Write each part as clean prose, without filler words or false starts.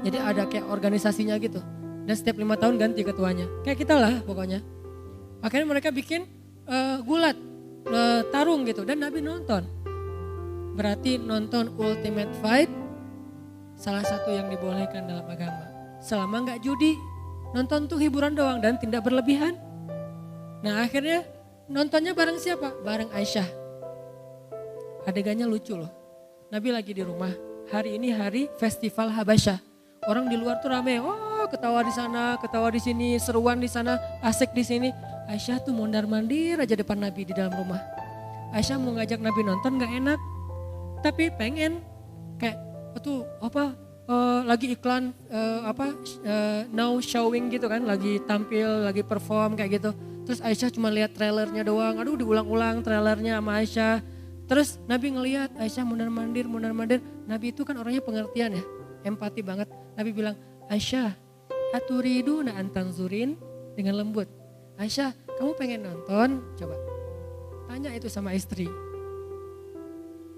Jadi ada kayak organisasinya gitu. Dan setiap 5 tahun ganti ketuanya. Kayak kita lah pokoknya. Akhirnya mereka bikin gulat, tarung gitu. Dan Nabi nonton. Berarti nonton Ultimate Fight salah satu yang dibolehkan dalam agama. Selama gak judi, nonton tuh hiburan doang dan tidak berlebihan. Nah akhirnya nontonnya bareng siapa? Bareng Aisyah. Adegannya lucu loh. Nabi lagi di rumah. Hari ini hari festival Habasyah. Orang di luar tuh rame. Oh ketawa di sana, ketawa di sini, seruan di sana, asik di sini. Aisyah tuh mondar-mandir aja depan Nabi di dalam rumah. Aisyah mau ngajak Nabi nonton gak enak. Tapi pengen kayak lagi iklan now showing gitu kan, lagi tampil, lagi perform kayak gitu. Terus Aisyah cuma lihat trailernya doang, aduh diulang-ulang trailernya sama Aisyah. Terus Nabi ngelihat Aisyah mondar-mandir. Nabi itu kan orangnya pengertian ya, empati banget. Nabi bilang, Aisyah, aturiduna an tanzurin, dengan lembut. Aisyah, kamu pengen nonton? Coba tanya itu sama istri.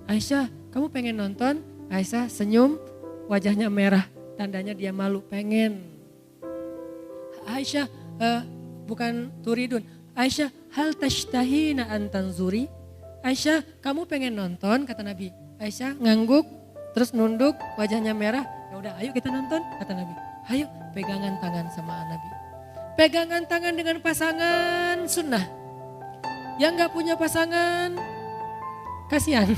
Aisyah, kamu pengen nonton? Aisyah senyum, wajahnya merah, tandanya dia malu, pengen. Aisyah, bukan turidun. Aisyah, hal tashtahina an tanzuri? Aisyah, kamu pengen nonton? Kata Nabi. Aisyah ngangguk, terus nunduk, wajahnya merah. Ya udah, ayo kita nonton, kata Nabi. Ayo, pegangan tangan sama Nabi. Pegangan tangan dengan pasangan sunnah. Yang gak punya pasangan, kasihan.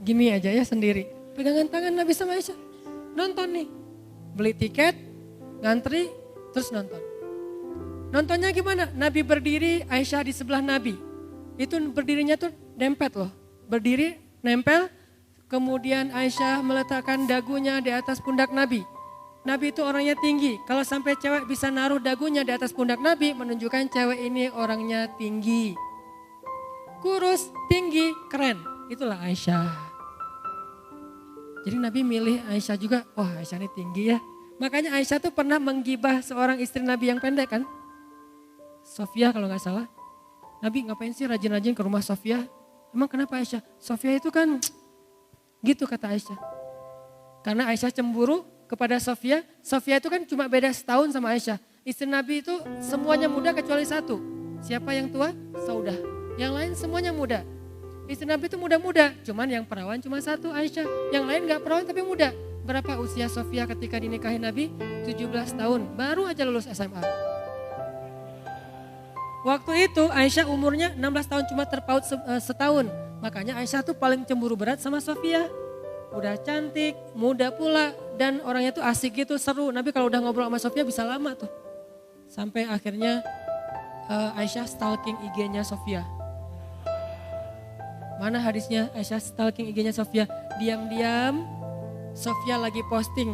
Gini aja ya sendiri. Pegangan tangan Nabi sama Aisyah. Nonton nih. Beli tiket, ngantri, terus nonton. Nontonnya gimana? Nabi berdiri, Aisyah di sebelah Nabi. Itu berdirinya tuh dempet loh. Berdiri, nempel. Kemudian Aisyah meletakkan dagunya di atas pundak Nabi. Nabi itu orangnya tinggi. Kalau sampai cewek bisa naruh dagunya di atas pundak Nabi, menunjukkan cewek ini orangnya tinggi. Kurus, tinggi, keren. Itulah Aisyah. Jadi Nabi milih Aisyah juga, wah Aisyah ini tinggi ya. Makanya Aisyah tuh pernah menggibah seorang istri Nabi yang pendek kan. Sofia kalau gak salah. Nabi ngapain sih rajin-rajin ke rumah Sofia? Emang kenapa Aisyah? Sofia itu kan gitu kata Aisyah. Karena Aisyah cemburu kepada Sofia. Sofia itu kan cuma beda setahun sama Aisyah. Istri Nabi itu semuanya muda kecuali satu. Siapa yang tua? Saudah. Yang lain semuanya muda. Istri Nabi itu muda-muda, cuman yang perawan cuma satu Aisyah. Yang lain gak perawan tapi muda. Berapa usia Sofia ketika dinikahi Nabi? 17 tahun, baru aja lulus SMA. Waktu itu Aisyah umurnya 16 tahun cuma terpaut setahun. Makanya Aisyah tuh paling cemburu berat sama Sofia. Udah cantik, muda pula, dan orangnya tuh asik gitu, seru. Nabi kalau udah ngobrol sama Sofia bisa lama tuh. Sampai akhirnya Aisyah stalking IG-nya Sofia. Mana hadisnya Aisyah stalking IG-nya Sofia. Diam-diam Sofia lagi posting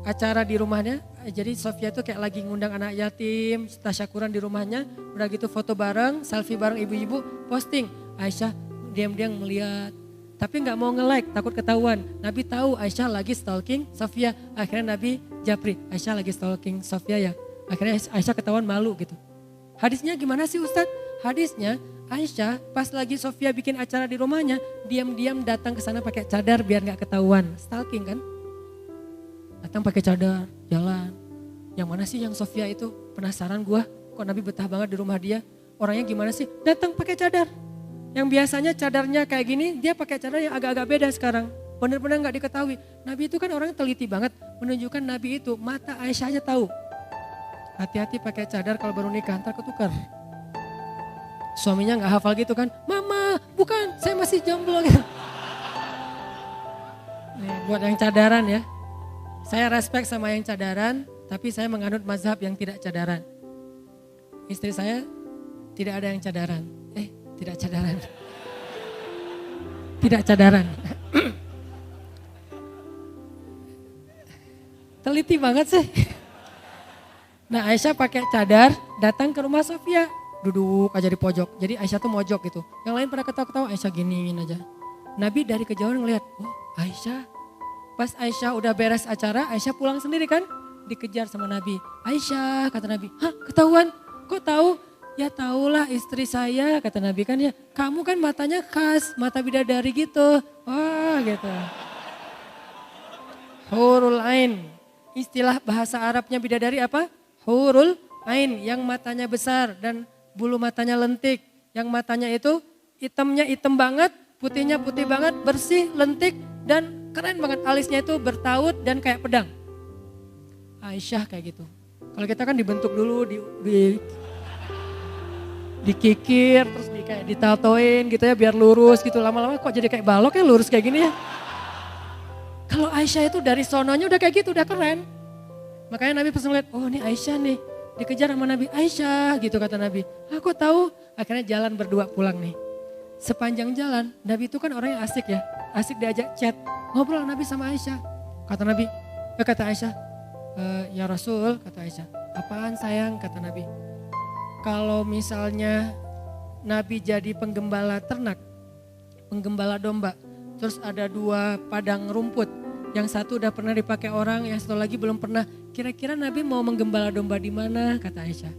acara di rumahnya. Jadi Sofia tuh kayak lagi ngundang anak yatim, tasyakuran di rumahnya. Udah gitu foto bareng, selfie bareng ibu-ibu, posting. Aisyah diam-diam melihat. Tapi gak mau nge-like, takut ketahuan. Nabi tahu Aisyah lagi stalking Sofia. Akhirnya Nabi japri, Aisyah lagi stalking Sofia ya. Akhirnya Aisyah ketahuan malu gitu. Hadisnya gimana sih Ustadz? Hadisnya Aisyah pas lagi Sofia bikin acara di rumahnya, diam-diam datang ke sana pakai cadar biar nggak ketahuan. Stalking kan? Datang pakai cadar, jalan. Yang mana sih yang Sofia itu? Penasaran gua, kok Nabi betah banget di rumah dia? Orangnya gimana sih? Datang pakai cadar. Yang biasanya cadarnya kayak gini, dia pakai cadar yang agak-agak beda sekarang. Benar-benar nggak diketahui. Nabi itu kan orangnya teliti banget, menunjukkan Nabi itu mata Aisyah aja tahu. Hati-hati pakai cadar kalau baru nikah, ntar ketukar. Suaminya gak hafal gitu kan, mama bukan saya masih jomblo gitu. Nih, buat yang cadaran ya, saya respect sama yang cadaran, tapi saya menganut mazhab yang tidak cadaran. Istri saya tidak ada yang cadaran, tidak cadaran. Tidak cadaran. Teliti banget sih. Nah Aisyah pakai cadar datang ke rumah Sofia. Duduk aja di pojok. Jadi Aisyah tuh mojok gitu. Yang lain pada ketawa-ketawa, Aisyah giniin aja. Nabi dari kejauhan ngeliat, oh Aisyah. Pas Aisyah udah beres acara, Aisyah pulang sendiri kan. Dikejar sama Nabi. Aisyah, kata Nabi. Hah ketahuan? Kok tahu? Ya tahulah istri saya, kata Nabi kan ya. Kamu kan matanya khas, mata bidadari gitu. Wah gitu. Hurul ain. Istilah bahasa Arabnya bidadari apa? Hurul ain. Yang matanya besar dan bulu matanya lentik. Yang matanya itu hitamnya hitam banget, putihnya putih banget, bersih, lentik, dan keren banget. Alisnya itu bertaut dan kayak pedang. Aisyah kayak gitu. Kalau kita kan dibentuk dulu, dikikir, terus kayak ditatoin gitu ya biar lurus gitu. Lama-lama kok jadi kayak balok ya lurus kayak gini ya. Kalau Aisyah itu dari sononya udah kayak gitu, udah keren. Makanya Nabi pas ngeliat, oh ini Aisyah nih. Dikejar sama Nabi, Aisyah gitu kata Nabi. Aku tahu, akhirnya jalan berdua pulang nih. Sepanjang jalan, Nabi itu kan orang yang asik ya. Asik diajak chat, ngobrol Nabi sama Aisyah. Kata Nabi, kata Aisyah, ya Rasul, kata Aisyah. Apaan sayang, kata Nabi. Kalau misalnya Nabi jadi penggembala ternak, penggembala domba. Terus ada 2 padang rumput. Yang satu udah pernah dipakai orang, yang satu lagi belum pernah. Kira-kira Nabi mau menggembala domba di mana? Kata Aisyah.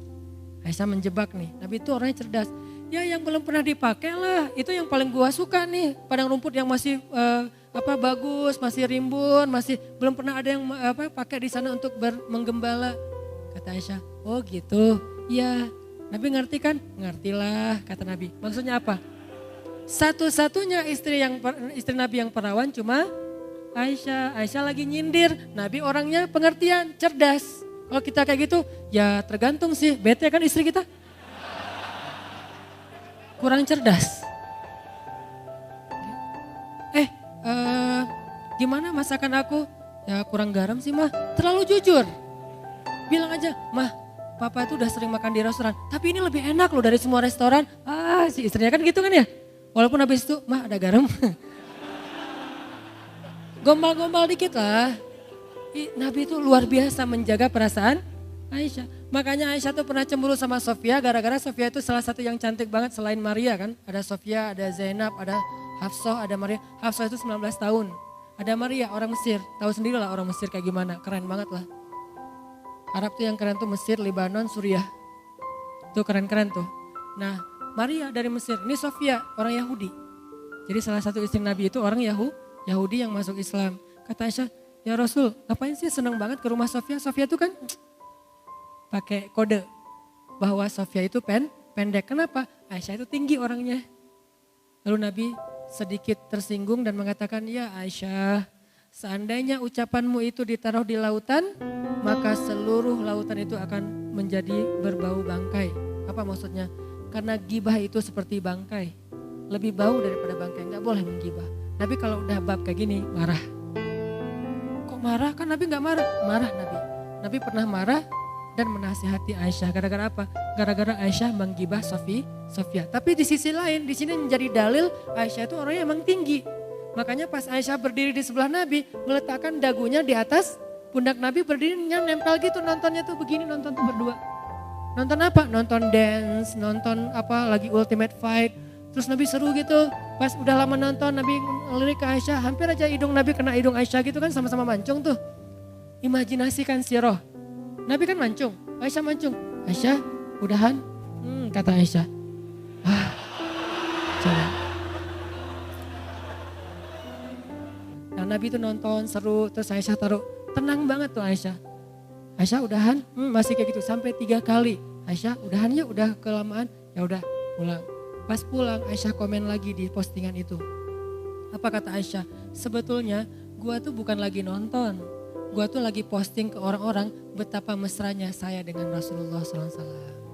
Aisyah menjebak nih. Nabi itu orangnya cerdas. Ya yang belum pernah dipakai lah. Itu yang paling gua suka nih. Padang rumput yang masih bagus, masih rimbun, masih belum pernah ada yang pakai di sana untuk menggembala. Kata Aisyah. Oh gitu. Iya. Nabi ngerti kan? Ngertilah kata Nabi. Maksudnya apa? Satu-satunya istri Nabi yang perawan cuma Aisyah. Aisyah lagi nyindir. Nabi orangnya pengertian, cerdas. Kalau kita kayak gitu ya tergantung sih. Bete kan istri kita? Kurang cerdas. Gimana masakan aku? Ya kurang garam sih mah. Terlalu jujur. Bilang aja, mah papa itu udah sering makan di restoran. Tapi ini lebih enak loh dari semua restoran. Si istrinya kan gitu kan ya. Walaupun habis itu, mah ada garam. Gombal-gombal dikit lah. Nabi itu luar biasa menjaga perasaan Aisyah. Makanya Aisyah tuh pernah cemburu sama Sofia. Gara-gara Sofia itu salah satu yang cantik banget selain Maria kan. Ada Sofia, ada Zainab, ada Hafsah, ada Maria. Hafsah itu 19 tahun. Ada Maria orang Mesir. Tahu sendiri lah orang Mesir kayak gimana. Keren banget lah. Arab tuh yang keren tuh Mesir, Lebanon, Suriah. Tuh keren-keren tuh. Nah Maria dari Mesir. Ini Sofia orang Yahudi. Jadi salah satu istri Nabi itu orang Yahudi yang masuk Islam. Kata Aisyah, ya Rasul, ngapain sih senang banget ke rumah Sofia? Sofia itu kan pakai kode bahwa Sofia itu pendek. Kenapa? Aisyah itu tinggi orangnya. Lalu Nabi sedikit tersinggung dan mengatakan, ya Aisyah, seandainya ucapanmu itu ditaruh di lautan, maka seluruh lautan itu akan menjadi berbau bangkai. Apa maksudnya? Karena gibah itu seperti bangkai. Lebih bau daripada bangkai, nggak boleh menggibah. Nabi kalau udah bab kayak gini marah. Kok marah? Kan Nabi nggak marah. Marah Nabi. Nabi pernah marah dan menasihati Aisyah. Gara-gara apa? Gara-gara Aisyah menggibah Sofia. Tapi di sisi lain, di sini menjadi dalil Aisyah itu orangnya emang tinggi. Makanya pas Aisyah berdiri di sebelah Nabi, meletakkan dagunya di atas pundak Nabi, berdirinya nempel gitu, nontonnya tuh begini, nonton tuh berdua. Nonton apa? Nonton dance, nonton apa lagi Ultimate Fight. Terus Nabi seru gitu, pas udah lama nonton Nabi ngelirik ke Aisyah, hampir aja hidung Nabi kena hidung Aisyah gitu kan, sama-sama mancung tuh. Imajinasikan siroh, Nabi kan mancung, Aisyah mancung. Aisyah udahan, kata Aisyah. Coba. Nah Nabi itu nonton seru, terus Aisyah taruh, tenang banget tuh Aisyah. Aisyah udahan, masih kayak gitu sampai 3 kali. Aisyah udahan ya, udah kelamaan, ya udah pulang. Pas pulang Aisyah komen lagi di postingan itu. Apa kata Aisyah? Sebetulnya gua tuh bukan lagi nonton. Gua tuh lagi posting ke orang-orang betapa mesranya saya dengan Rasulullah SAW.